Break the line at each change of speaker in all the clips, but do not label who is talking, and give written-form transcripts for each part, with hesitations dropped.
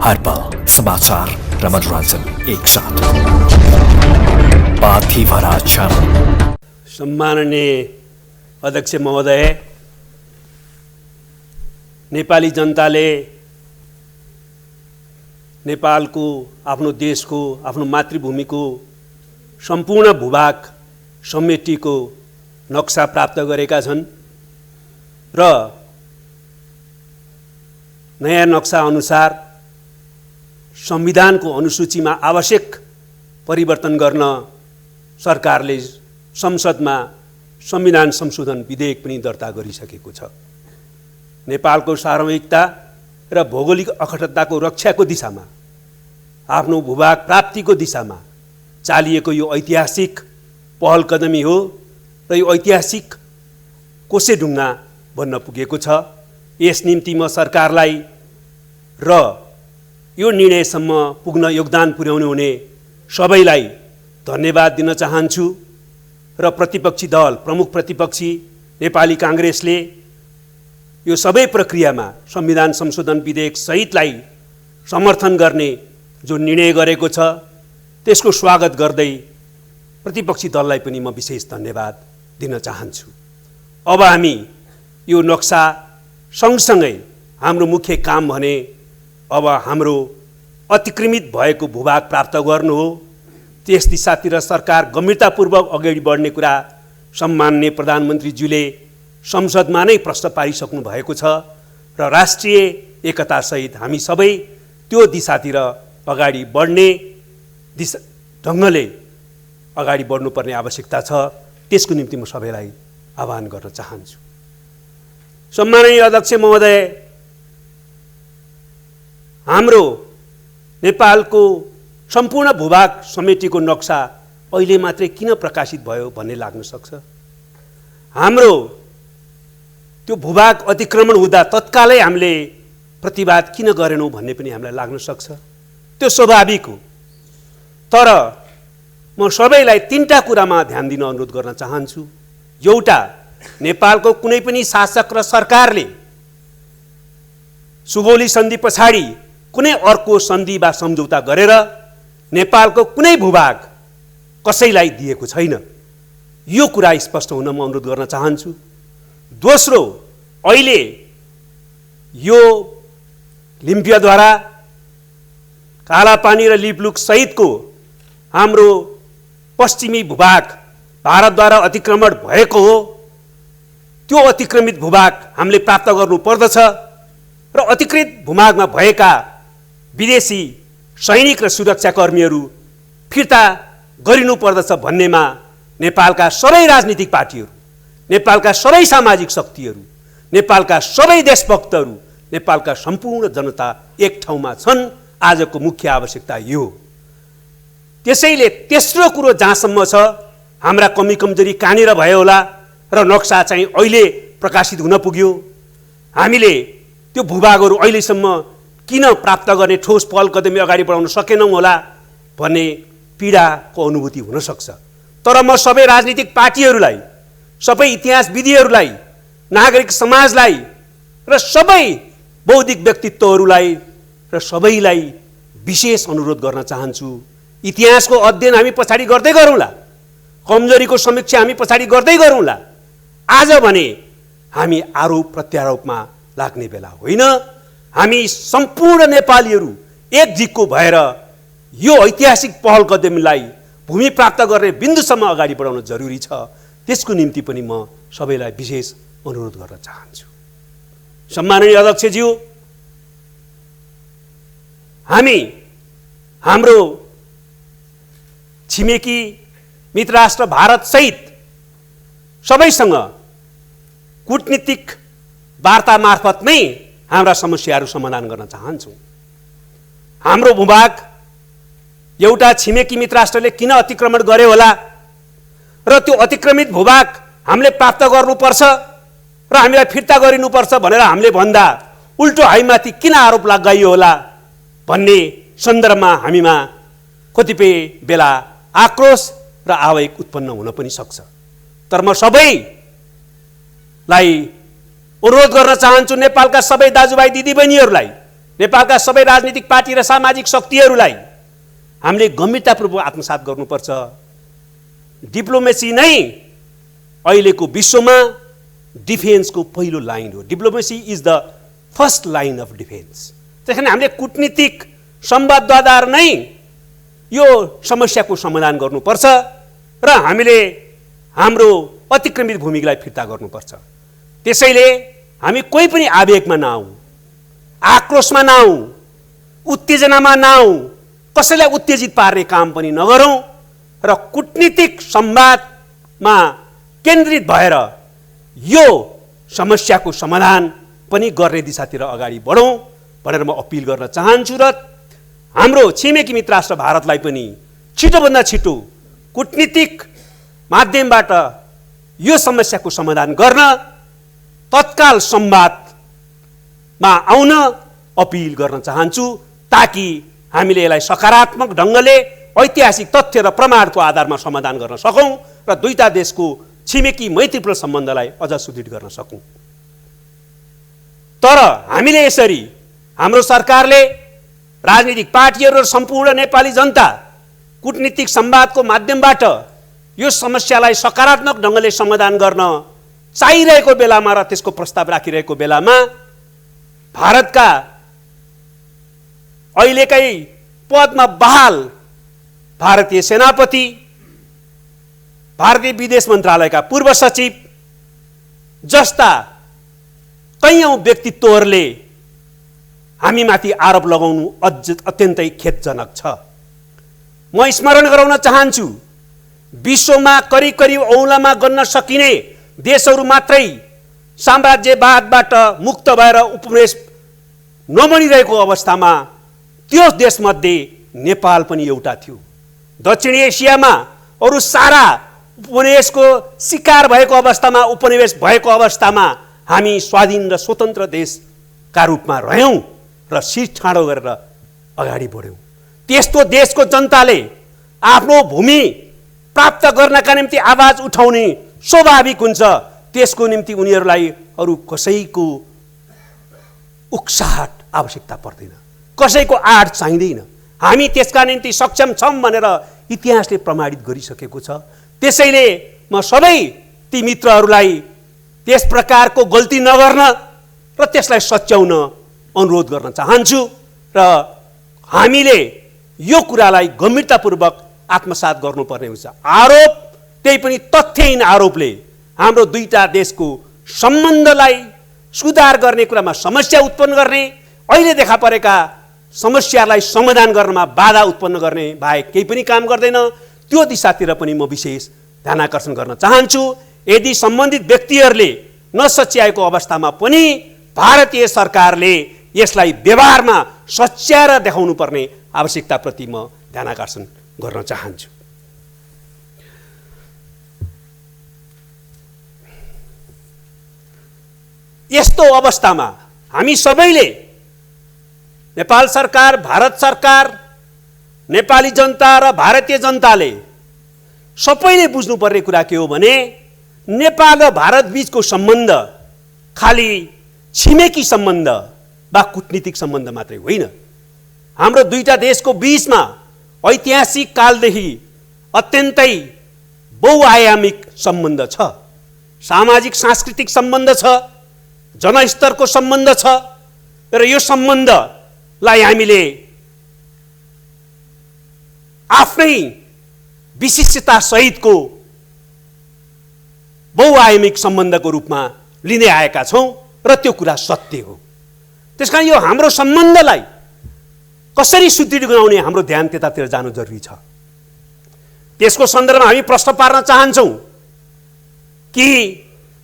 हर पल समाचार र मनोरञ्जन एक साथ। पाथी भरा क्षण।
सम्माननीय अध्यक्ष महोदय, नेपाली जनताले नेपालको, आफ्नो देशको, आफ्नो मातृभूमिको सम्पूर्ण भूभाग समेटिएको नक्सा प्राप्त गरेका छन् र नयाँ नक्सा अनुसार संविधानको अनुसूचीमा आवश्यक परिवर्तन गर्न सरकारले संसदमा संविधान संशोधन विधेयक पनि दर्ता गरिसकेको छ। नेपालको सार्वभौमिकता र भौगोलिक अखण्डताको रक्षाको दिशामा, आफ्नो भूभाग प्राप्तिको दिशामा चालिएको यो ऐतिहासिक पहल कदमी हो र यो ऐतिहासिक कोसेढुङ्गा बन्न पुगेको छ। यस निम्ति म सरकारलाई र यो निर्णयसम्म पुग्न योगदान पुर्याउनु हुने सबैलाई धन्यवाद दिन चाहन्छु र प्रतिपक्षी दल, प्रमुख प्रतिपक्षी नेपाली काङ्ग्रेसले यो सबै प्रक्रियामा संविधान संशोधन विधेयक सहितलाई समर्थन गर्ने जो निर्णय गरेको छ त्यसको स्वागत गर्दै प्रतिपक्षी दललाई पनि म विशेष धन्यवाद दिन चाहन्छु। अब हामी यो नक्सा सँगसँगै हाम्रो मुख्य काम भने अब हाम्रो अतिक्रमित भएको भूभाग प्राप्त गर्नु हो। त्यस दिशातिर सरकार गम्भीरतापूर्वक अगाडि बढ्ने कुरा सम्माननीय प्रधानमन्त्रीज्यूले संसदमा नै प्रश्न पारिसक्नु भएको छ र राष्ट्रिय एकतासहित हामी सबै त्यो दिशातिर अगाडि बढ्ने ढङ्गले अगाडि बढ्नुपर्ने आवश्यकता छ। त्यसको निम्ति म सबैलाई आह्वान गर्न चाहन्छु। सम्माननीय अध्यक्ष महोदय, हाम्रो नेपालको सम्पूर्ण भूभाग समेटिएको नक्सा अहिले मात्रै किन प्रकाशित भयो भन्ने लाग्न सक्छ। हाम्रो त्यो भूभाग अतिक्रमण हुँदा तत्कालै हामीले प्रतिवाद किन गरेनौँ भन्ने पनि हामीलाई लाग्न सक्छ। त्यो स्वाभाविक हो। तर म सबैलाई तीनटा कुरामा ध्यान दिन अनुरोध गर्न चाहन्छु। एउटा, नेपालको कुनै पनि शासक र सरकारले सुगौली सन्धि पछाडि कुनै अर्को सन्धि वा सम्झौता गरेर नेपालको कुनै भूभाग कसैलाई दिएको छैन। यो कुरा स्पष्ट हुन म अनुरोध गर्न चाहन्छु। दोस्रो, अहिले यो लिम्पियाद्वारा, कालापानी र लिपलुक सहितको हाम्रो पश्चिमी भूभाग भारतद्वारा अतिक्रमण भएको हो। त्यो अतिक्रमित भूभाग हामीले प्राप्त गर्नु पर्दछ र अतिकृत भूभागमा भएका विदेशी सैनिक र सुरक्षाकर्मीहरू फिर्ता गरिनु पर्दछ भन्नेमा नेपालका सबै राजनीतिक पार्टीहरू, नेपालका सबै सामाजिक शक्तिहरू, नेपालका सबै देशभक्तहरू, नेपालका सम्पूर्ण जनता एक ठाउँमा छन्। आजको मुख्य आवश्यकता यो हो। त्यसैले तेस्रो कुरो जहाँसम्म छ, हाम्रा कमी कमजोरी कहाँनिर भयो होला र नक्सा चाहिँ अहिले प्रकाशित हुन पुग्यो, हामीले त्यो भूभागहरू अहिलेसम्म किन प्राप्त गर्ने ठोस पहल कदमी अगाडि बढाउन सकेनौँ होला भन्ने पीडाको अनुभूति हुनसक्छ। तर म सबै राजनीतिक पार्टीहरूलाई, सबै इतिहासविदहरूलाई, नागरिक समाजलाई र सबै बौद्धिक व्यक्तित्वहरूलाई र सबैलाई विशेष अनुरोध गर्न चाहन्छु। इतिहासको अध्ययन हामी पछाडि गर्दै गरौँला, कमजोरीको समीक्षा हामी पछाडि गर्दै गरौँला। आज भने हामी आरोप प्रत्यारोपमा लाग्ने बेला होइन। हामी सम्पूर्ण नेपालीहरू एकजितको भएर यो ऐतिहासिक पहल कदमीलाई भूमि प्राप्त गर्ने बिन्दुसम्म अगाडि बढाउन जरुरी छ। त्यसको निम्ति पनि म सबैलाई विशेष अनुरोध गर्न चाहन्छु। सम्माननीय अध्यक्षज्यू, हामी हाम्रो छिमेकी मित्र राष्ट्र भारत सहित सबैसँग कूटनीतिक वार्ता मार्फत नै हाम्रा समस्याहरू समाधान गर्न चाहन्छौँ। हाम्रो भूभाग एउटा छिमेकी मित्र राष्ट्रले किन अतिक्रमण गर्यो होला र त्यो अतिक्रमित भूभाग हामीले प्राप्त गर्नुपर्छ र हामीलाई फिर्ता गरिनुपर्छ भनेर हामीले भन्दा उल्टो हामीमाथि किन आरोप लगाइयो होला भन्ने सन्दर्भमा हामीमा कतिपय बेला आक्रोश र आवेग उत्पन्न हुन पनि सक्छ। तर म सबैलाई अनुरोध गर्न चाहन्छु, नेपालका सबै दाजुभाइ दिदीबहिनीहरूलाई नेपालका सबै राजनीतिक पार्टी र सामाजिक शक्तिहरूलाई हामीले गम्भीरतापूर्वक आत्मसात गर्नुपर्छ। डिप्लोमेसी नै अहिलेको विश्वमा डिफेन्सको पहिलो लाइन हो। Diplomacy is the first line of defence. त्यसैले हामीले कूटनीतिक संवादद्वारा नै यो समस्याको समाधान गर्नुपर्छ र हामीले हाम्रो अतिक्रमित भूमिलाई फिर्ता गर्नुपर्छ। त्यसैले हामी कोही पनि आवेगमा नआउँ, आक्रोशमा नआउँ, उत्तेजनामा नआउँ, कसैलाई उत्तेजित पार्ने काम पनि नगरौँ र कूटनीतिक संवादमा केन्द्रित भएर यो समस्याको समाधान पनि गर्ने दिशातिर अगाडि बढौँ भनेर म अपिल गर्न चाहन्छु र हाम्रो छिमेकी मित्र राष्ट्र भारतलाई पनि छिटोभन्दा छिटो कूटनीतिक माध्यमबाट यो समस्याको समाधान गर्न तत्काल संवादमा आउन अपिल गर्न चाहन्छु ताकि हामीले यसलाई सकारात्मक ढङ्गले ऐतिहासिक तथ्य र प्रमाणको आधारमा समाधान गर्न सकौँ र दुईटा देशको छिमेकी मैत्रीपूर्ण सम्बन्धलाई अझ सुदृढ गर्न सकौँ। तर हामीले यसरी हाम्रो सरकारले राजनीतिक पार्टीहरू र सम्पूर्ण नेपाली जनता कूटनीतिक संवादको माध्यमबाट यो समस्यालाई सकारात्मक ढङ्गले समाधान गर्न चाहिरहेको बेलामा र त्यसको प्रस्ताव राखिरहेको बेलामा भारतका अहिलेकै पदमा बहाल भारतीय सेनापति, भारतीय विदेश मन्त्रालयका पूर्व सचिव जस्ता कैयौं व्यक्तित्वहरूले हामीमाथि आरोप लगाउनु अत्यन्तै खेदजनक छ। म स्मरण गराउन चाहन्छु, विश्वमा करिब करिब औँलामा गन्न सकिने देशहरू मात्रै साम्राज्यवादबाट मुक्त भएर उपनिवेश नबनिरहेको अवस्थामा त्यो देशमध्ये नेपाल पनि एउटा थियो। दक्षिण एसियामा अरू सारा उपनिवेशको शिकार भएको अवस्थामा, उपनिवेश भएको अवस्थामा हामी स्वाधीन र स्वतन्त्र देशका रूपमा रह्यौँ र शिर ठाडो गरेर अगाडि बढ्यौँ। त्यस्तो देशको जनताले आफ्नो भूमि प्राप्त गर्नका निम्ति आवाज उठाउने स्वाभाविक हुन्छ। त्यसको निम्ति उनीहरूलाई अरू कसैको उक्साहट आवश्यकता पर्दैन, कसैको आड चाहिँदैन। हामी त्यसका निम्ति सक्षम छौँ भनेर इतिहासले प्रमाणित गरिसकेको छ। त्यसैले म सबै ती मित्रहरूलाई त्यस प्रकारको गल्ती नगर्न र त्यसलाई सच्याउन अनुरोध गर्न चाहन्छु र हामीले यो कुरालाई गम्भीरतापूर्वक आत्मसात गर्नुपर्ने हुन्छ। आरोप, त्यही पनि तथ्यहीन आरोपले हाम्रो दुईटा देशको सम्बन्धलाई सुधार गर्ने कुरामा समस्या उत्पन्न गर्ने, अहिले देखा परेका समस्यालाई समाधान गर्नमा बाधा उत्पन्न गर्ने बाहेक केही पनि काम गर्दैन। त्यो दिशातिर पनि म विशेष ध्यानाकर्षण गर्न चाहन्छु। यदि सम्बन्धित व्यक्तिहरूले नसच्याएको अवस्थामा पनि भारतीय सरकारले यसलाई व्यवहारमा सच्याएर देखाउनु पर्ने आवश्यकताप्रति म ध्यानाकर्षण गर्न चाहन्छु। यस्तो अवस्थामा हामी सबैले, नेपाल सरकार, भारत सरकार, नेपाली जनता र भारतीय जनताले सबैले बुझ्नुपर्ने कुरा के हो भने नेपाल र भारत बीचको सम्बन्ध खाली छिमेकी सम्बन्ध वा कूटनीतिक सम्बन्ध मात्रै होइन। हाम्रो दुईटा देशको बीचमा ऐतिहासिक कालदेखि अत्यन्तै बहुआयामिक सम्बन्ध छ। सामाजिक सांस्कृतिक सम्बन्ध छ, जनस्तरको सम्बन्ध छ र यो सम्बन्धलाई हामीले आफ्नै विशिष्टता सहितको बहुआयामिक सम्बन्धको रूपमा लिँदै आएका छौँ र त्यो कुरा सत्य हो। त्यसकारण यो हाम्रो सम्बन्धलाई कसरी सुदृढ बनाउने हाम्रो ध्यान त्यतातिर जानु जरुरी छ। त्यसको सन्दर्भमा हामी प्रश्न पार्न चाहन्छौँ कि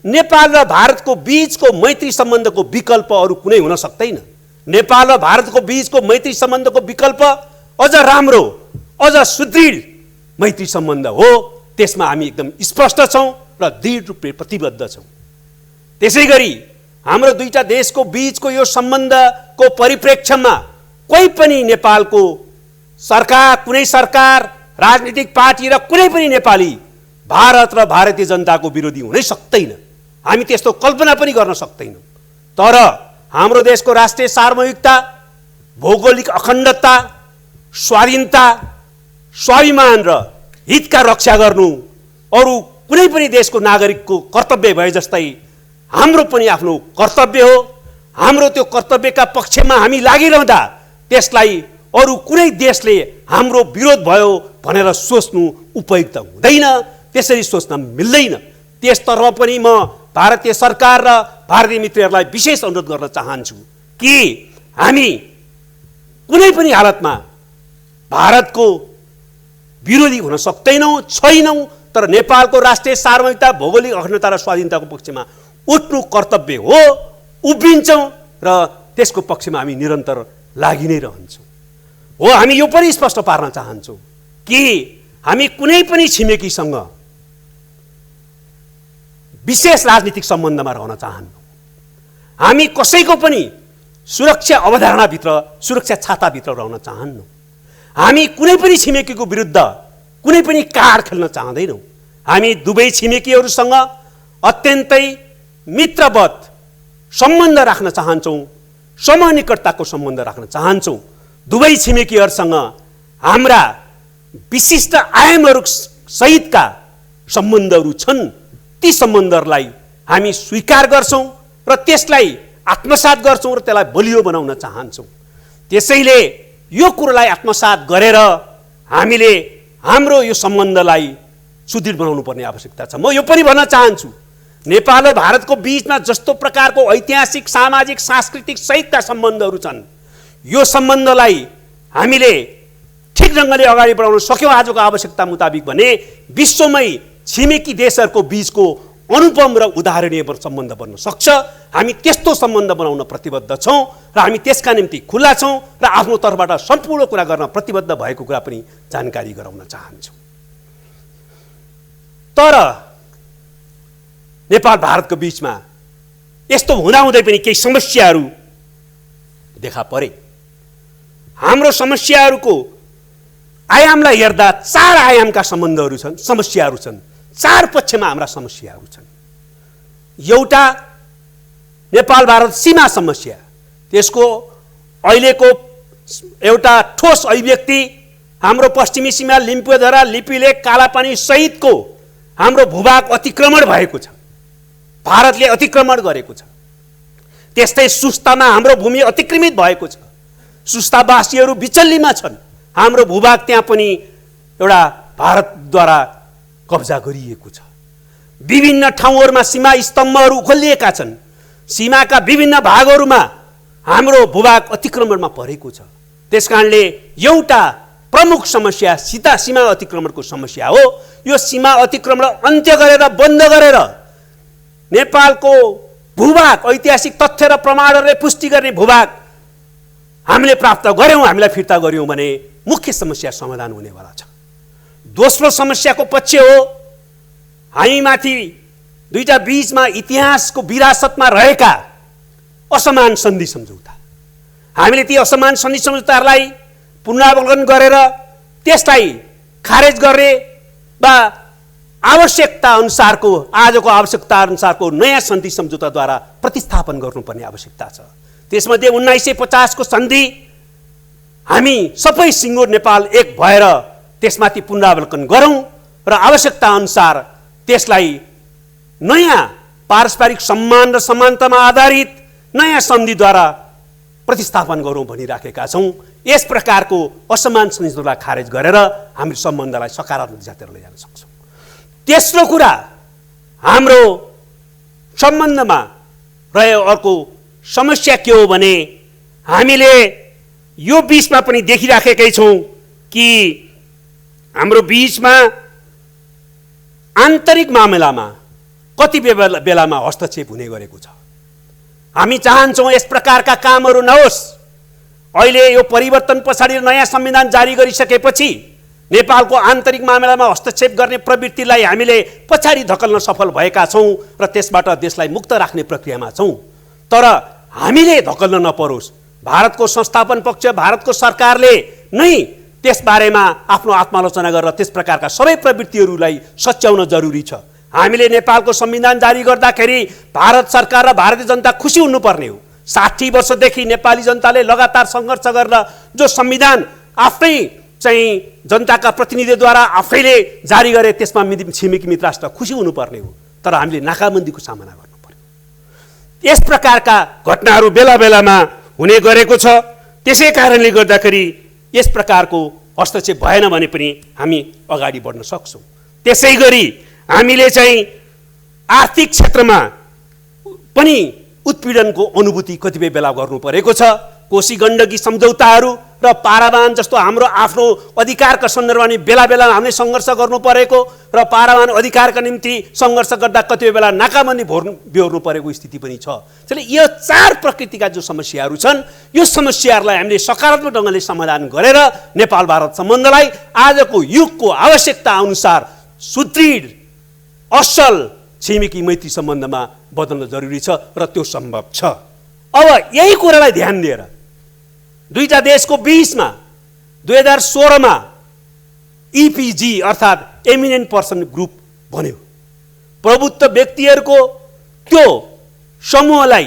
नेपाल र भारतको बीचको मैत्री सम्बन्धको विकल्प अरू कुनै हुन सक्दैन। नेपाल र भारतको बीचको मैत्री सम्बन्धको विकल्प अझ राम्रो, अझ सुदृढ मैत्री सम्बन्ध हो। त्यसमा हामी एकदम स्पष्ट छौँ र दृढ रूपले प्रतिबद्ध छौँ। त्यसैगरी हाम्रो दुईटा देशको बीचको यो सम्बन्धको परिप्रेक्ष्यमा कोही पनि नेपालको सरकार, कुनै सरकार, राजनीतिक पार्टी र कुनै पनि नेपाली भारत र भारतीय जनताको विरोधी हुनै सक्दैन। हामी त्यस्तो कल्पना पनि गर्न सक्दैनौँ। तर हाम्रो देशको राष्ट्रिय सार्वभौमिकता, भौगोलिक अखण्डता, स्वाधीनता, स्वाभिमान र हितका रक्षा गर्नु अरू कुनै पनि देशको नागरिकको कर्तव्य भए जस्तै हाम्रो पनि आफ्नो कर्तव्य हो। हाम्रो त्यो कर्तव्यका पक्षमा हामी लागिरहँदा त्यसलाई अरू कुनै देशले हाम्रो विरोध भयो भनेर सोच्नु उपयुक्त हुँदैन, त्यसरी सोच्न मिल्दैन। त्यसतर्फ पनि म भारतीय सरकार र भारतीय मित्रहरूलाई विशेष अनुरोध गर्न चाहन्छु कि हामी कुनै पनि हालतमा भारतको विरोधी हुन सक्दैनौँ, छैनौँ, तर नेपालको राष्ट्रिय सार्वभौमिकता, भौगोलिक अखण्डता र स्वाधीनताको पक्षमा उठ्नु कर्तव्य हो। उभिन्छौँ र त्यसको पक्षमा हामी निरन्तर लागि नै रहन्छौँ। हो, हामी यो पनि स्पष्ट पार्न चाहन्छौँ कि हामी कुनै पनि छिमेकीसँग विशेष राजनीतिक सम्बन्धमा रहन चाहन्नौँ। हामी कसैको पनि सुरक्षा अवधारणाभित्र, सुरक्षा छाताभित्र रहन चाहन्नौँ। हामी कुनै पनि छिमेकीको विरुद्ध कुनै पनि कार्ड खेल्न चाहँदैनौँ। हामी दुवै छिमेकीहरूसँग अत्यन्तै मित्रवत सम्बन्ध राख्न चाहन्छौँ, समनिकटताको सम्बन्ध राख्न चाहन्छौँ। दुवै छिमेकीहरूसँग हाम्रा विशिष्ट आयामहरू सहितका सम्बन्धहरू छन्। ती सम्बन्धहरूलाई हामी स्वीकार गर्छौँ र त्यसलाई आत्मसात गर्छौँ र त्यसलाई बलियो बनाउन चाहन्छौँ। त्यसैले यो कुरोलाई आत्मसात गरेर हामीले हाम्रो यो सम्बन्धलाई सुदृढ बनाउनु पर्ने आवश्यकता छ। म यो पनि भन्न चाहन्छु, नेपाल र भारतको बीचमा जस्तो प्रकारको ऐतिहासिक, सामाजिक, सांस्कृतिक सहितका सम्बन्धहरू छन्, यो सम्बन्धलाई हामीले ठिक ढङ्गले अगाडि बढाउन सक्यौँ आजको आवश्यकता मुताबिक भने विश्वमै छिमेकी देशहरूको बीचको अनुपम र उदाहरणीय सम्बन्ध बन्न सक्छ। हामी त्यस्तो सम्बन्ध बनाउन प्रतिबद्ध छौँ र हामी त्यसका निम्ति खुल्ला छौँ र आफ्नो तर्फबाट सम्पूर्ण कुरा गर्न प्रतिबद्ध भएको कुरा पनि जानकारी गराउन चाहन्छौँ। तर नेपाल भारतको बीचमा यस्तो हुँदाहुँदै पनि केही समस्याहरू देखा परे। हाम्रो समस्याहरूको आयामलाई हेर्दा 4 आयामका सम्बन्धहरू छन्, समस्याहरू छन्। 4 पक्षमा हाम्रा समस्याहरू छन्। एउटा नेपाल भारत सीमा समस्या, त्यसको अहिलेको एउटा ठोस अभिव्यक्ति हाम्रो पश्चिमी सीमा लिम्पुदरा, लिपिलेक, कालापानी सहितको हाम्रो भूभाग अतिक्रमण भएको छ, भारतले अतिक्रमण गरेको छ। त्यस्तै सुस्तामा हाम्रो भूमि अतिक्रमित भएको छ, सुस्तावासीहरू बिचल्लीमा छन्। हाम्रो भूभाग त्यहाँ पनि एउटा भारतद्वारा कब्जा गरिएको छ। विभिन्न ठाउँहरूमा सीमा स्तम्भहरू उखलिएका छन्। सीमाका विभिन्न भागहरूमा हाम्रो भूभाग अतिक्रमणमा परेको छ। त्यसकारणले एउटा प्रमुख समस्या सीमा अतिक्रमणको समस्या हो। यो सीमा अतिक्रमण अन्त्य गरेर, बन्द गरेर नेपालको भूभाग, ऐतिहासिक तथ्य र प्रमाणहरूले पुष्टि गर्ने भूभाग हामीले प्राप्त गर्यौँ, हामीलाई फिर्ता गर्यौँ भने मुख्य समस्या समाधान हुनेवाला छ। दोस्रो समस्याको पक्ष हो हामीमाथि दुईटा बीचमा इतिहासको विरासतमा रहेका असमान सन्धि सम्झौता। हामीले ती असमान सन्धि सम्झौताहरूलाई पुनरावलोकन गरेर त्यसलाई खारेज गर्ने वा आवश्यकता अनुसारको, आजको आवश्यकता अनुसारको नयाँ सन्धि सम्झौताद्वारा प्रतिस्थापन गर्नुपर्ने आवश्यकता छ। त्यसमध्ये 1950 को सन्धि हामी सबै सिङ्गो नेपाल एक भएर त्यसमाथि पुनरावलोकन गरौँ र आवश्यकता अनुसार त्यसलाई नयाँ पारस्परिक सम्मान र समानतामा आधारित नयाँ सन्धिद्वारा प्रतिस्थापन गरौँ भनिराखेका छौँ। यस प्रकारको असमान सन्धिलाई खारेज गरेर हामी सम्बन्धलाई सकारात्मक दिशातिर लैजान सक्छौँ। तेस्रो कुरा हाम्रो सम्बन्धमा रहेको अर्को समस्या के हो भने हामीले यो बीचमा पनि देखिराखेकै छौँ कि हाम्रो बीचमा आन्तरिक मामलामा कति बेलामा हस्तक्षेप हुने गरेको छ। हामी चाहन्छौँ यस प्रकारका कामहरू नहोस्। अहिले यो परिवर्तन पछाडि नयाँ संविधान जारी गरिसकेपछि नेपालको आन्तरिक मामलामा हस्तक्षेप गर्ने प्रवृत्तिलाई हामीले पछाडि धकल्न सफल भएका छौँ र त्यसबाट देशलाई मुक्त राख्ने प्रक्रियामा छौँ। तर हामीले धकल्न नपरोस्। भारतको संस्थापन पक्ष, भारतको सरकारले नै त्यसबारेमा आफ्नो आत्मालोचना गरेर त्यस प्रकारका सबै प्रवृत्तिहरूलाई सच्याउन जरुरी छ। हामीले नेपालको संविधान जारी गर्दाखेरि भारत सरकार र भारतीय जनता खुसी हुनुपर्ने हो। 60 वर्षदेखि नेपाली जनताले लगातार सङ्घर्ष गरेर जो संविधान आफ्नै चाहिँ जनताका प्रतिनिधिद्वारा आफैले जारी गरे त्यसमा छिमेकी मित्र राष्ट्र खुसी हुनुपर्ने हो, तर हामीले नाकाबन्दीको सामना गर्नु पर्यो। यस प्रकारका घटनाहरू बेला बेलामा हुने गरेको छ। त्यसै कारणले गर्दाखेरि यस प्रकारको हस्तक्षेप भएन भने पनि हामी अगाडि बढ्न सक्छौँ। त्यसै गरी हामीले चाहिँ आर्थिक क्षेत्रमा पनि उत्पीडनको अनुभूति कतिपय बेला गर्नु परेको छ। कोशी गण्डकी सम्झौताहरू र पारावान जस्तो हाम्रो आफ्नो अधिकारका सन्दर्भमा नि बेला बेला हामीले सङ्घर्ष गर्नु परेको र पारावान अधिकारका निम्ति सङ्घर्ष गर्दा कतिपय बेला नाकाबन्दी बेहोर्नु परेको स्थिति पनि छ। त्यसैले यो 4 प्रकृतिका जो समस्याहरू छन् यो समस्याहरूलाई हामीले सकारात्मक ढङ्गले समाधान गरेर नेपाल भारत सम्बन्धलाई आजको युगको आवश्यकता अनुसार सुदृढ असल छिमेकी मैत्री सम्बन्धमा बदल्न जरुरी छ र त्यो सम्भव छ। अब यही कुरालाई ध्यान दिएर दुईटा देशको बीचमा 2016 मा इपिजी अर्थात् एमिनेन्ट पर्सन ग्रुप बन्यो। प्रभुत्व व्यक्तिहरूको त्यो समूहलाई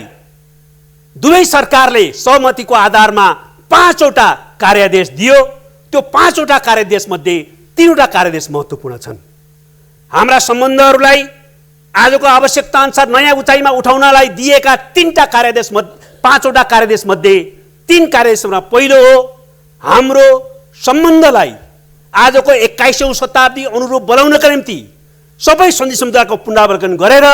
दुवै सरकारले सहमतिको आधारमा 5 वटा कार्यादेश दियो। त्यो 5 वटा कार्यादेश मध्ये 3 वटा कार्यादेश महत्त्वपूर्ण छन्। हाम्रा सम्बन्धहरूलाई आजको आवश्यकता अनुसार नयाँ उचाइमा उठाउनलाई दिएका 3टा कार्यादेश 5 वटा कार्यादेश मध्ये 3 कार्यादेशमा पहिलो हो हाम्रो सम्बन्धलाई आजको 21औं शताब्दी अनुरूप बनाउनका निम्ति सबै सन्धि सम्झौताको पुनरावलोकन गरेर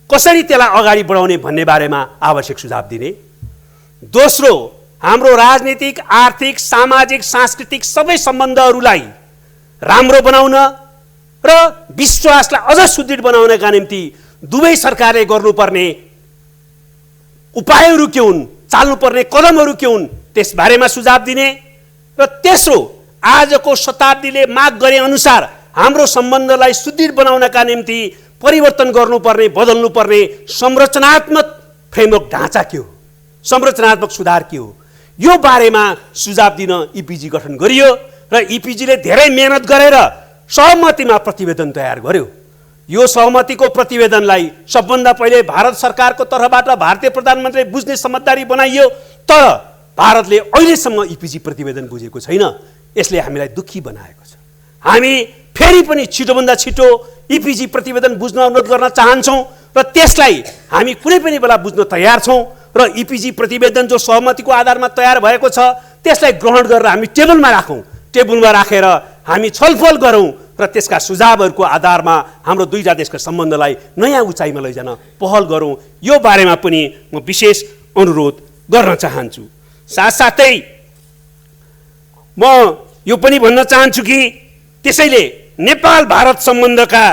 कसरी त्यसलाई अगाडि बढाउने भन्ने बारेमा आवश्यक सुझाव दिने। दोस्रो, हाम्रो राजनीतिक, आर्थिक, सामाजिक, सांस्कृतिक सबै सम्बन्धहरूलाई राम्रो बनाउन र विश्वासलाई अझ सुदृढ बनाउनका निम्ति दुवै सरकारले गर्नुपर्ने उपायहरू के हुन्, चाल्नुपर्ने कदमहरू के हुन् त्यसबारेमा सुझाव दिने। र तेस्रो, आजको शताब्दीले माग गरे अनुसार हाम्रो सम्बन्धलाई सुदृढ बनाउनका निम्ति परिवर्तन गर्नुपर्ने, बदल्नुपर्ने संरचनात्मक फ्रेमवर्क ढाँचा के हो, संरचनात्मक सुधार के हो, यो बारेमा सुझाव दिन इपिजी गठन गरियो र इपिजीले धेरै मेहनत गरेर सहमतिमा प्रतिवेदन तयार गर्यो। यो सहमतिको प्रतिवेदनलाई सबभन्दा पहिले भारत सरकारको तर्फबाट भारतीय प्रधानमन्त्रीले बुझ्ने समझदारी बनाइयो, तर भारतले अहिलेसम्म इपिजी प्रतिवेदन बुझेको छैन। यसले हामीलाई दुःखी बनाएको छ। हामी फेरि पनि छिटोभन्दा छिटो इपिजी प्रतिवेदन बुझ्न अनुरोध गर्न चाहन्छौँ र त्यसलाई हामी कुनै पनि बेला बुझ्न तयार छौँ र इपिजी प्रतिवेदन जो सहमतिको आधारमा तयार भएको छ त्यसलाई ग्रहण गरेर हामी टेबलमा राखौँ। टेबलमा राखेर हामी छलफल गरौँ र त्यसका सुझावहरूको आधारमा हाम्रो दुईटा देशका सम्बन्धलाई नयाँ उचाइमा लैजान पहल गरौँ। यो बारेमा पनि म विशेष अनुरोध गर्न चाहन्छु। साथसाथै म यो पनि भन्न चाहन्छु कि त्यसैले नेपाल भारत सम्बन्धका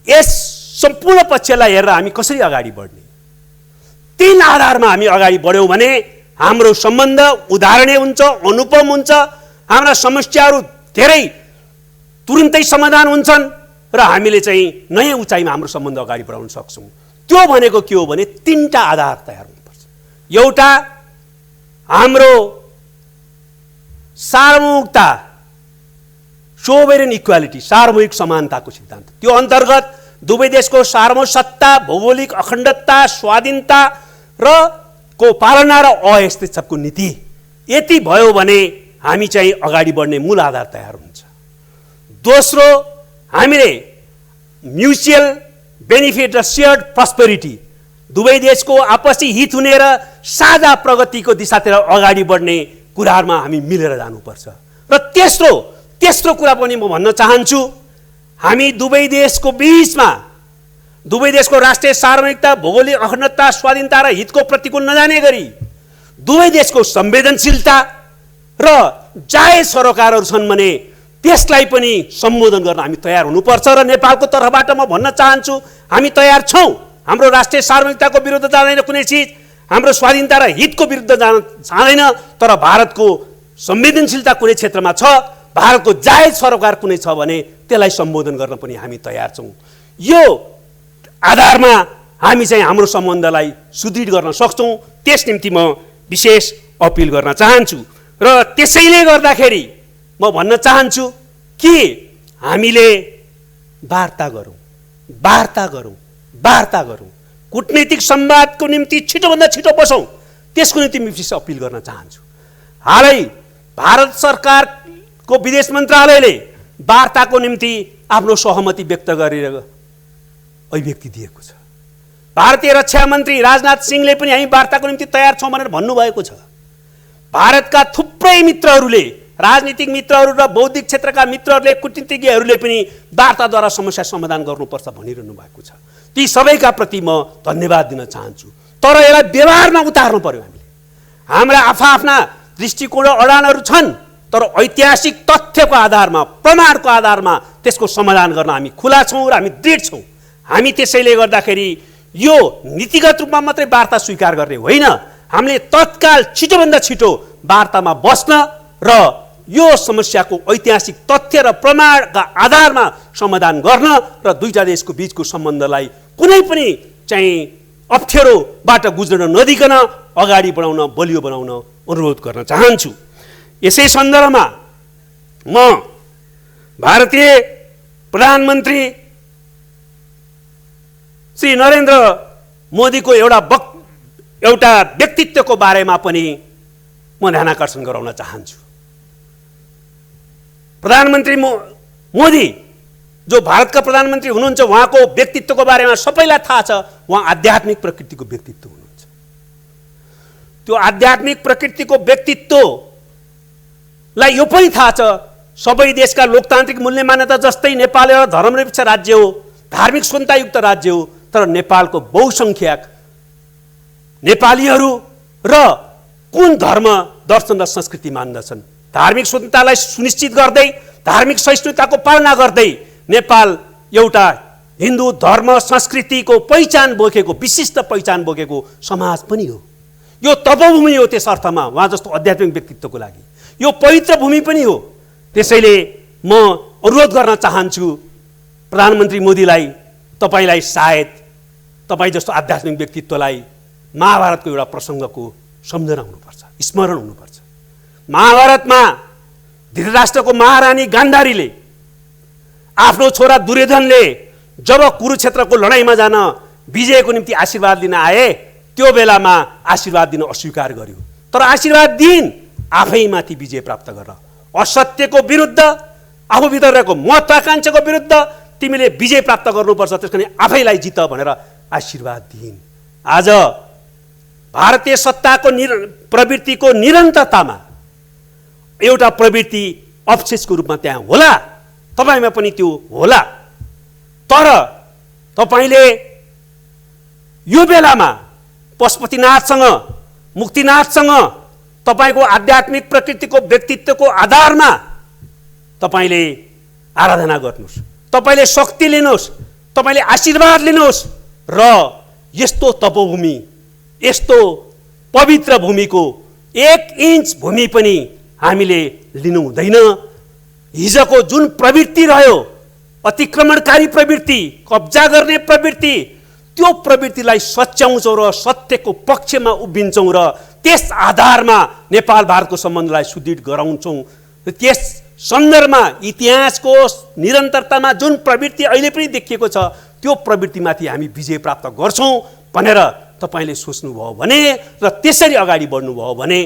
यस सम्पूर्ण पक्षलाई हेरेर हामी कसरी अगाडि बढ्ने, 3 आधारमा हामी अगाडि बढ्यौँ भने हाम्रो सम्बन्ध उदाहरणीय हुन्छ, अनुपम हुन्छ, हाम्रा समस्याहरू धेरै तुरुन्तै समाधान हुन्छन् र हामीले चाहिँ नयाँ उचाइमा हाम्रो सम्बन्ध अगाडि बढाउन सक्छौँ। त्यो भनेको के हो भने 3टा आधार तयार हुनुपर्छ। एउटा हाम्रो सार्वभौमिकता, सोभरेन इक्वालिटी, सार्वभौमिक समानताको सिद्धान्त, त्यो अन्तर्गत दुवै देशको सार्वभौमसत्ता, भौगोलिक अखण्डता, स्वाधीनता र को पालना र अहस्ताक्षेपको नीति यति भयो भने हामी चाहिँ अगाडि बढ्ने मूल आधार तयार हुन्छ। दोस्रो, हामीले म्युचुअल बेनिफिट र सेयर्ड प्रस्पेरिटी, दुवै देशको आपसी हित हुने र साझा प्रगतिको दिशातिर अगाडि बढ्ने कुराहरूमा हामी मिलेर जानुपर्छ। र तेस्रो कुरा पनि म भन्न चाहन्छु, हामी दुवै देशको बीचमा दुवै देशको राष्ट्रिय सार्वभौमिकता, भौगोलिक अखण्डता, स्वाधीनता र हितको प्रतिकूल नजाने गरी दुवै देशको संवेदनशीलता र जायज सरोकारहरू छन् भने त्यसलाई पनि सम्बोधन गर्न हामी तयार हुनुपर्छ। र नेपालको तर्फबाट म भन्न चाहन्छु हामी तयार छौँ। हाम्रो राष्ट्रिय सार्वभौमिकताको विरुद्ध जाँदैन कुनै चिज, हाम्रो स्वाधीनता र हितको विरुद्ध जाँदैन, तर भारतको संवेदनशीलता कुनै क्षेत्रमा छ, भारतको जायज सरोकार कुनै छ भने त्यसलाई सम्बोधन गर्न पनि हामी तयार छौँ। यो आधारमा हामी चाहिँ हाम्रो सम्बन्धलाई सुदृढ गर्न सक्छौँ। त्यस निम्ति म विशेष अपिल गर्न चाहन्छु। र त्यसैले गर्दाखेरि म भन्न चाहन्छु कि हामीले वार्ता गरौँ कूटनीतिक संवादको निम्ति छिटोभन्दा छिटो बसौँ। त्यसको निम्ति मिपिसी अपिल गर्न चाहन्छु। हालै भारत सरकारको विदेश मन्त्रालयले वार्ताको निम्ति आफ्नो सहमति व्यक्त गरेर अभिव्यक्ति दिएको छ। भारतीय रक्षा मन्त्री राजनाथ सिंहले पनि हामी वार्ताको निम्ति तयार छौँ भनेर भन्नुभएको छ। भारतका थुप्रै मित्रहरूले, राजनीतिक मित्रहरू र बौद्धिक क्षेत्रका मित्रहरूले, कूटनीतिज्ञहरूले पनि वार्ताद्वारा समस्या समाधान गर्नुपर्छ भनिरहनु भएको छ। ती सबैका प्रति म धन्यवाद दिन चाहन्छु। तर यसलाई व्यवहारमा उतार्नु पर्यो। हाम्रा आफ्ना दृष्टिकोण र अडानहरू छन्, तर ऐतिहासिक तथ्यको आधारमा, प्रमाणको आधारमा त्यसको समाधान गर्न हामी खुला छौँ र हामी दृढ छौँ। हामी त्यसैले गर्दाखेरि यो नीतिगत रूपमा मात्रै वार्ता स्वीकार गर्ने होइन, हामीले तत्काल छिटोभन्दा छिटो वार्तामा बस्न र यो समस्याको ऐतिहासिक तथ्य र प्रमाणका आधारमा समाधान गर्न र दुईटा देशको बीचको सम्बन्धलाई कुनै पनि चाहिँ अप्ठ्यारोबाट गुज्रन नदिकन अगाडि बढाउन, बलियो बनाउन अनुरोध गर्न चाहन्छु। यसै सन्दर्भमा म भारतीय प्रधानमन्त्री श्री नरेन्द्र मोदीको एउटा व्यक्तित्वको बारेमा पनि म ध्यानाकर्षण गराउन चाहन्छु। प्रधानमन्त्री मोदी जो भारतका प्रधानमन्त्री हुनुहुन्छ, उहाँको व्यक्तित्वको बारेमा सबैलाई थाहा छ। उहाँ आध्यात्मिक प्रकृतिको व्यक्तित्व हुनुहुन्छ। त्यो आध्यात्मिक प्रकृतिको व्यक्तित्वलाई यो पनि थाहा छ, सबै देशका लोकतान्त्रिक मूल्य मान्यता जस्तै नेपाल एउटा धर्मनिरपेक्ष राज्य हो, धार्मिक स्वतन्त्रतायुक्त राज्य हो। तर नेपालको बहुसङ्ख्यक नेपालीहरू र कुन धर्म, दर्शन र संस्कृति मान्दछन्। धार्मिक स्वतन्त्रतालाई सुनिश्चित गर्दै, धार्मिक सहिष्णुताको पालना गर्दै नेपाल एउटा हिन्दू धर्म संस्कृतिको पहिचान बोकेको, विशिष्ट पहिचान बोकेको समाज पनि हो। यो तपोभूमि हो त्यस अर्थमा, उहाँ जस्तो आध्यात्मिक व्यक्तित्वको लागि यो पवित्र भूमि पनि हो। त्यसैले म अनुरोध गर्न चाहन्छु प्रधानमन्त्री मोदीलाई, तपाईलाई सायद तपाईँ जस्तो आध्यात्मिक व्यक्तित्वलाई महाभारतको एउटा प्रसङ्गको सम्झना हुनुपर्छ, स्मरण हुनुपर्छ। महाभारतमा धृतराष्ट्रको महारानी गान्धारीले आफ्नो छोरा दुर्योधनले जब कुरुक्षेत्रको लडाइँमा जान विजयको निम्ति आशीर्वाद दिन आए, त्यो बेलामा आशीर्वाद दिन अस्वीकार गर्यो। तर आशीर्वाद दिन आफैमाथि विजय प्राप्त गर, असत्यको विरुद्ध, आफूभित्र रहेको महत्वाकांक्षाको विरुद्ध तिमीले विजय प्राप्त गर्नुपर्छ, त्यसकारण आफैलाई जित भनेर आशीर्वाद दिइन्। आज भारतीय सत्ताको प्रवृत्तिको निरन्तरतामा एउटा प्रवृत्ति अवशेषको रूपमा त्यहाँ होला, तपाईँमा पनि त्यो होला। तर तपाईँले यो बेलामा पशुपतिनाथसँग, मुक्तिनाथसँग तपाईँको आध्यात्मिक प्रकृतिको व्यक्तित्वको आधारमा तपाईँले आराधना गर्नुहोस्, तपाईँले शक्ति लिनुहोस्, तपाईँले आशीर्वाद लिनुहोस् र यस्तो तपोभूमि, यस्तो पवित्र भूमिको 1 इन्च भूमि पनि हामीले लिनु हुँदैन। हिजोको जुन प्रवृत्ति रह्यो, अतिक्रमणकारी प्रवृत्ति, कब्जा गर्ने प्रवृत्ति, त्यो प्रवृत्तिलाई सच्याउँछौँ र सत्यको पक्षमा उभिन्छौँ र त्यस आधारमा नेपाल भारतको सम्बन्धलाई सुदृढ गराउँछौँ। त्यस सन्दर्भमा इतिहासको निरन्तरतामा जुन प्रवृत्ति अहिले पनि देखिएको छ, त्यो प्रवृत्तिमाथि हामी विजय प्राप्त गर्छौँ भनेर तपाईँले सोच्नुभयो भने र त्यसरी अगाडि बढ्नुभयो भने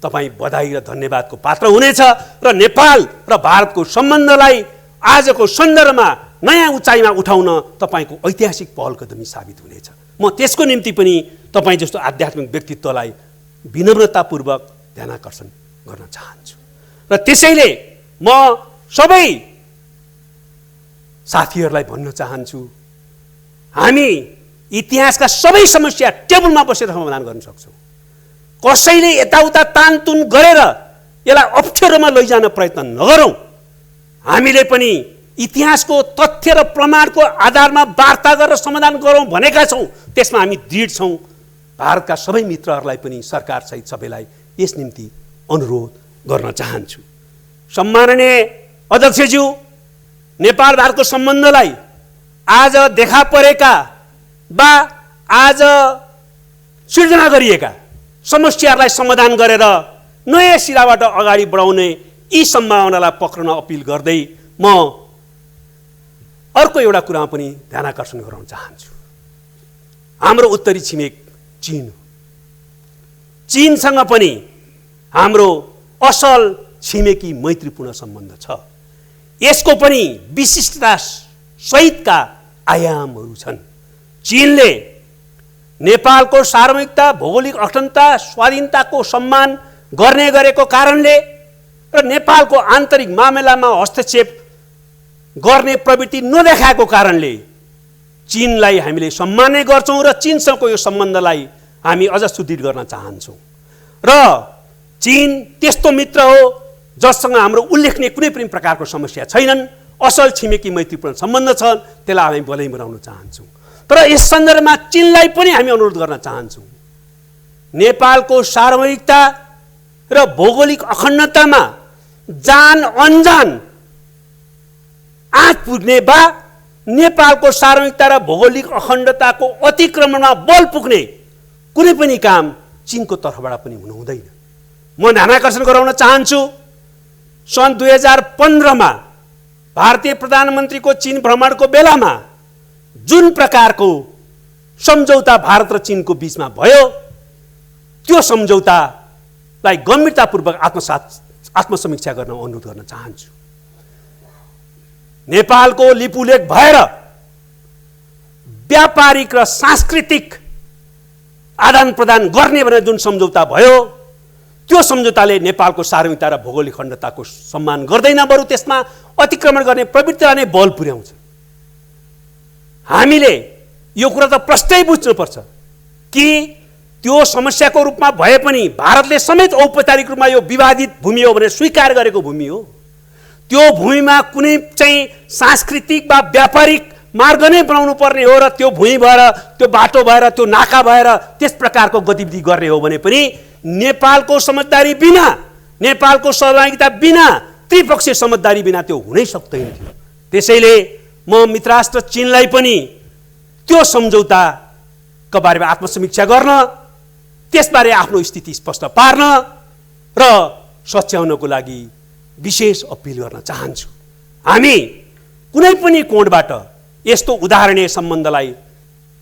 तपाईँ बधाई र धन्यवादको पात्र हुनेछ र नेपाल र भारतको सम्बन्धलाई आजको सन्दर्भमा नयाँ उचाइमा उठाउन तपाईँको ऐतिहासिक पहल कदमी साबित हुनेछ। म त्यसको निम्ति पनि तपाईँ जस्तो आध्यात्मिक व्यक्तित्वलाई विनम्रतापूर्वक ध्यानाकर्षण गर्न चाहन्छु। र त्यसैले म सबै साथीहरूलाई भन्न चाहन्छु, हामी इतिहासका सबै समस्या टेबलमा बसेर समाधान गर्न सक्छौँ। कसैले यताउता तानतुन गरेर यसलाई अप्ठ्यारोमा लैजान प्रयत्न नगरौँ। हामीले पनि इतिहासको तथ्य र प्रमाणको आधारमा वार्ता गरेर समाधान गरौँ भनेका छौँ। त्यसमा हामी दृढ छौँ। भारतका सबै मित्रहरूलाई पनि, सरकारसहित सबैलाई यस निम्ति अनुरोध गर्न चाहन्छु। सम्माननीय अध्यक्षज्यू, नेपाल भारतको सम्बन्धलाई आज देखा परेका वा आज सिर्जना गरिएका समस्याहरूलाई समाधान गरेर नयाँ सिराबाट अगाडि बढाउने यी सम्भावनालाई पक्रन अपिल गर्दै म अर्को एउटा कुरामा पनि ध्यान आकर्षण गराउन चाहन्छु। हाम्रो उत्तरी छिमेक चीन, चीनसँग पनि हाम्रो असल छिमेकी मैत्रीपूर्ण सम्बन्ध छ। यसको पनि विशिष्टता सहितका आयामहरू छन्। चीनले नेपालको सार्वभौमिकता, भौगोलिक अखण्डता, स्वाधीनताको सम्मान गर्ने गरेको कारणले र नेपालको आन्तरिक मामिलामा हस्तक्षेप गर्ने प्रवृत्ति नदेखाएको कारणले चीनलाई हामीले सम्मानै गर्छौँ र चीनसँगको यो सम्बन्धलाई हामी अझ सुदृढ गर्न चाहन्छौँ। र चीन त्यस्तो मित्र हो जससँग हाम्रो उल्लेखनीय कुनै पनि प्रकारको समस्या छैनन्, असल छिमेकी मैत्रीपूर्ण सम्बन्ध छ, त्यसलाई हामी बधाई मनाउन चाहन्छौँ। तर यस सन्दर्भमा चीनलाई पनि हामी अनुरोध गर्न चाहन्छौँ, नेपालको सार्वभौमिकता र भौगोलिक अखण्डतामा जान अनजान आँच पुग्ने वा नेपालको सार्वभौमिकता र भौगोलिक अखण्डताको अतिक्रमणमा बल पुग्ने कुनै पनि काम चीनको तर्फबाट पनि हुनु हुँदैन। म ध्यानाकर्षण गराउन चाहन्छु, सन् 2015मा भारतीय प्रधानमन्त्रीको चीन भ्रमणको बेलामा जुन प्रकारको सम्झौता भारत र चीनको बीचमा भयो, त्यो सम्झौतालाई गम्भीरतापूर्वक आत्मसमीक्षा गर्न अनुरोध गर्न चाहन्छु। नेपालको लिपुलेख भएर व्यापारिक र सांस्कृतिक आदान प्रदान गर्ने भनेर जुन सम्झौता भयो, त्यो सम्झौताले नेपालको सार्वभौमिकता र भौगोलिक अखण्डताको सम्मान गर्दैन, बरु त्यसमा अतिक्रमण गर्ने प्रवृत्तिलाई नै बल पुर्याउँछ। हामीले यो कुरा त प्रष्टै बुझ्नुपर्छ कि त्यो समस्याको रूपमा भए पनि भारतले समेत औपचारिक रूपमा यो विवादित भूमि हो भनेर स्वीकार गरेको भूमि हो। त्यो भूमिमा कुनै चाहिँ सांस्कृतिक वा व्यापारिक मार्ग नै बनाउनु पर्ने हो र त्यो भूमि भएर, त्यो बाटो भएर, त्यो नाका भएर त्यस प्रकारको गतिविधि गर्ने हो भने पनि नेपालको समझदारी बिना, नेपालको सहभागिता बिना, त्रिपक्षीय समझदारी बिना त्यो हुनै सक्दैन थियो। त्यसैले म मित्रराष्ट्र चीनलाई पनि त्यो सम्झौताको बारेमा आत्मसमीक्षा गर्न, त्यसबारे आफ्नो स्थिति स्पष्ट पार्न र सच्याउनको लागि विशेष अपिल गर्न चाहन्छु। हामी कुनै पनि कोणबाट यस्तो उदाहरणीय सम्बन्धलाई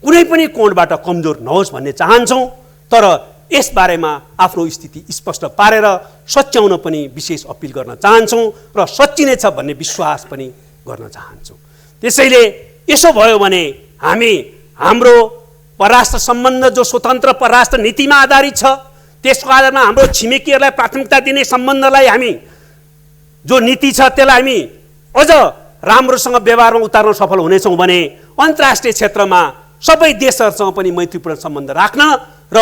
कुनै पनि कोणबाट कमजोर नहोस् भन्ने चाहन्छौँ, तर यसबारेमा आफ्नो स्थिति स्पष्ट पारेर सच्याउन पनि विशेष अपिल गर्न चाहन्छौँ र सच्चिनेछ भन्ने विश्वास पनि गर्न चाहन्छौँ। त्यसैले यसो भयो भने हामी हाम्रो परराष्ट्र सम्बन्ध जो स्वतन्त्र परराष्ट्र नीतिमा आधारित छ, त्यसको आधारमा हाम्रो छिमेकीहरूलाई प्राथमिकता दिने सम्बन्धलाई हामी जो नीति छ त्यसलाई हामी अझ राम्रोसँग व्यवहारमा उतार्न सफल हुनेछौँ भने अन्तर्राष्ट्रिय क्षेत्रमा सबै देशहरूसँग पनि मैत्रीपूर्ण सम्बन्ध राख्न र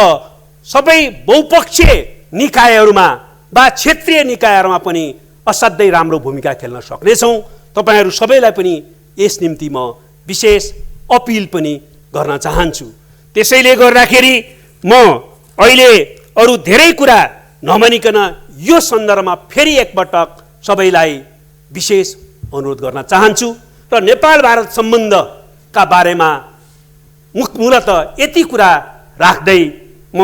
सबै बहुपक्षीय निकायहरूमा वा क्षेत्रीय निकायहरूमा पनि असाध्यै राम्रो भूमिका खेल्न सक्नेछौँ। तपाईँहरू सबैलाई पनि यस निम्ति म विशेष अपिल पनि गर्न चाहन्छु। त्यसैले गर्दाखेरि म अहिले अरू धेरै कुरा नभनिकन यो सन्दर्भमा फेरि एकपटक सबैलाई विशेष अनुरोध गर्न चाहन्छु र नेपाल भारत सम्बन्धका बारेमा मूलतः यति कुरा राख्दै म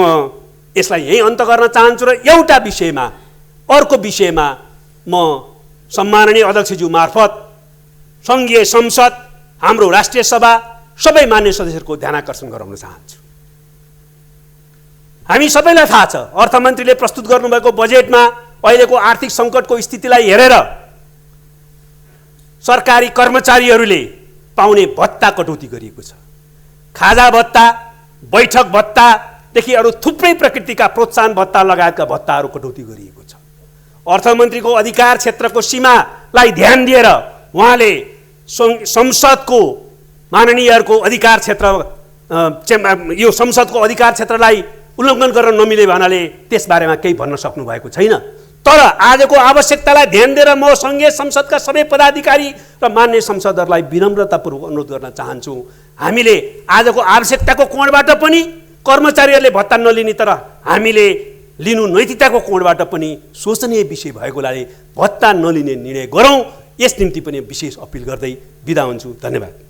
यसलाई यही अन्त गर्न चाहन्छु र एउटा विषयमा, अर्को विषयमा म सम्माननीय अध्यक्षज्यू मार्फत सङ्घीय संसद, हाम्रो राष्ट्रिय सभा, सबै मान्य सदस्यहरूको ध्यान आकर्षण गराउन चाहन्छु। हामी सबैलाई थाहा छ, अर्थमन्त्रीले प्रस्तुत गर्नुभएको बजेटमा अहिलेको आर्थिक सङ्कटको स्थितिलाई हेरेर सरकारी कर्मचारीहरूले पाउने भत्ता कटौती गरिएको छ। खाजा भत्ता, बैठक भत्तादेखि अरू थुप्रै प्रकृतिका प्रोत्साहन भत्ता लगायतका भत्ताहरू कटौती गरिएको छ। अर्थमन्त्रीको अधिकार क्षेत्रको सीमालाई ध्यान दिएर उहाँले संसदको माननीयहरूको अधिकार क्षेत्र, यो संसदको अधिकार क्षेत्रलाई उल्लङ्घन गर्न नमिले भन्नाले त्यसबारेमा केही भन्न सक्नु भएको छैन। तर आजको आवश्यकतालाई ध्यान दिएर म सङ्घीय संसदका सबै पदाधिकारी र मान्य संसदहरूलाई विनम्रतापूर्वक अनुरोध गर्न चाहन्छु, हामीले आजको आवश्यकताको कोणबाट पनि कर्मचारीहरूले भत्ता नलिने, तर हामीले लिनु नैतिकताको कोणबाट पनि शोचनीय विषय भएकोले भत्ता नलिने निर्णय गरौँ। यस निम्ति पनि विशेष अपिल गर्दै बिदा हुन्छु। धन्यवाद।